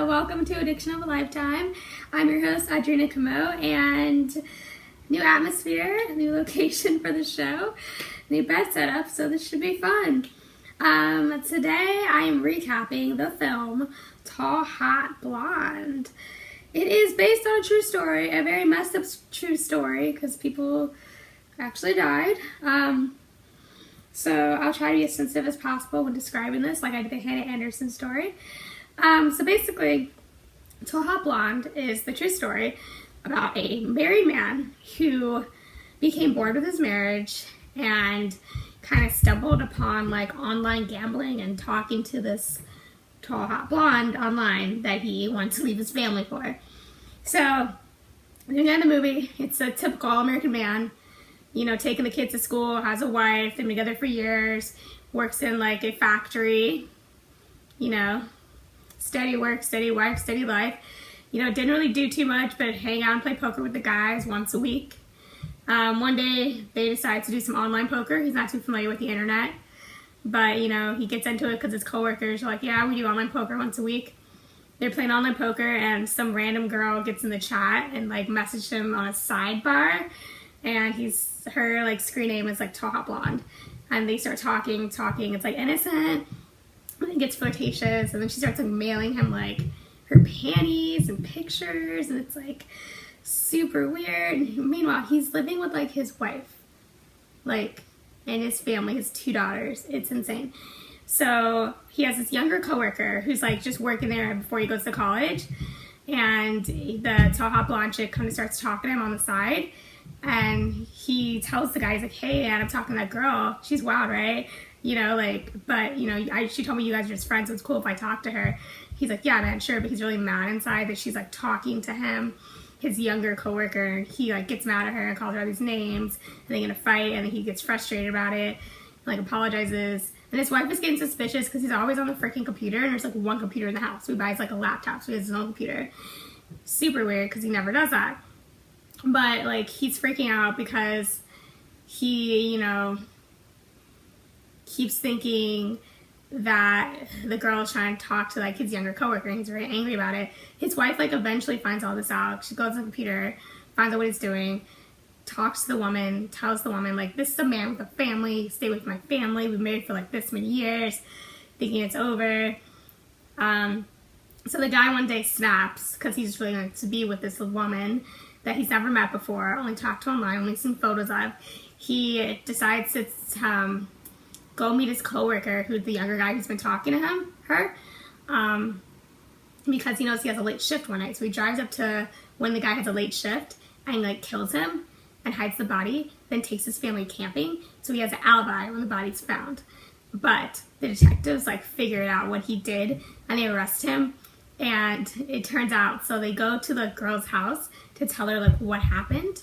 welcome to Addiction of a Lifetime. I'm your host, Audrina Camo, and new atmosphere, new location for the show, new bed setup, so this should be fun. Today I am recapping the film Talhotblond. It is based on a true story, a very messed up true story, because people actually died. So I'll try to be as sensitive as possible when describing this, like I did the Hannah Anderson story. So basically, Talhotblond is the true story about a married man who became bored with his marriage and kind of stumbled upon like online gambling and talking to this Talhotblond online that he wants to leave his family for. So, in the end of the movie, it's a typical American man, you know, taking the kids to school, has a wife, they've been together for years, works in like a factory, you know, steady work, steady wife, steady life. You know, didn't really do too much, but hang out and play poker with the guys once a week. One day, they decide to do some online poker. He's not too familiar with the internet, but, you know, he gets into it because his coworkers are like, yeah, we do online poker once a week. They're playing online poker, and some random girl gets in the chat and, like, messaged him on a sidebar, and her, like, screen name is, like, Talhotblond. And they start talking, it's, like, innocent, and it gets flirtatious, and then she starts, like, mailing him, like, her panties and pictures, and it's, like, super weird. Meanwhile, he's living with, like, his wife, like, and his family, his 2 daughters. It's insane. So he has this younger coworker who's, like, just working there before he goes to college, and the Talhotblond chick kind of starts talking to him on the side, and he tells the guy, he's like, hey, man, I'm talking to that girl. She's wild, right? You know, like, but, you know, she told me you guys are just friends, so it's cool if I talk to her. He's like, yeah, man, sure, but he's really mad inside that she's, like, talking to him. His younger coworker, he, like, gets mad at her and calls her all these names, and they get in a fight, and he gets frustrated about it, and, like, apologizes. And his wife is getting suspicious because he's always on the freaking computer, and there's, like, one computer in the house. So he buys, like, a laptop, so he has his own computer. Super weird because he never does that. But, like, he's freaking out because he, you know, keeps thinking that the girl is trying to talk to, like, his younger coworker, and he's very angry about it. His wife, like, eventually finds all this out. She goes on the computer, finds out what he's doing, talks to the woman, tells the woman, like, this is a man with a family, stay with my family, we've been married for, like, this many years, thinking it's over. So the guy one day snaps, because he's really going to be with this woman that he's never met before, only talked to online, only seen photos of. He decides to go meet his coworker, who's the younger guy who's been talking to her, because he knows he has a late shift one night. So he drives up to when the guy has a late shift and, like, kills him and hides the body, then takes his family camping, so he has an alibi when the body's found. But the detectives, like, figured out what he did, and they arrest him, and it turns out, so they go to the girl's house to tell her, like, what happened,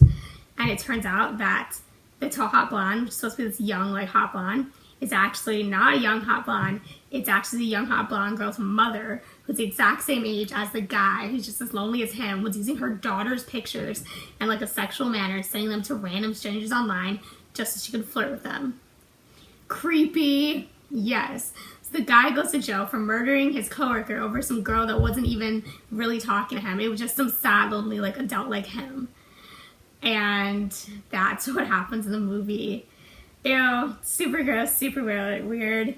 and it turns out that the Talhotblond, which is supposed to be this young, like, hot blonde, is actually not a young hot blonde. It's actually the young hot blonde girl's mother, who's the exact same age as the guy who's just as lonely as him, was using her daughter's pictures in, like, a sexual manner, sending them to random strangers online just so she could flirt with them. Creepy. Yes. So the guy goes to jail for murdering his coworker over some girl that wasn't even really talking to him. It was just some sad, lonely, like, adult like him. And that's what happens in the movie. Ew, super gross, super weird.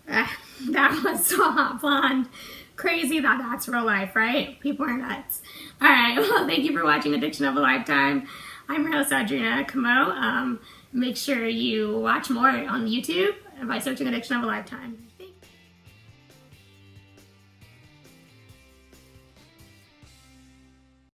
That was Talhotblond. Crazy that that's real life, right? People are nuts. Alright, well, thank you for watching Addiction of a Lifetime. I'm your host, Audrina Camo. Make sure you watch more on YouTube by searching Addiction of a Lifetime.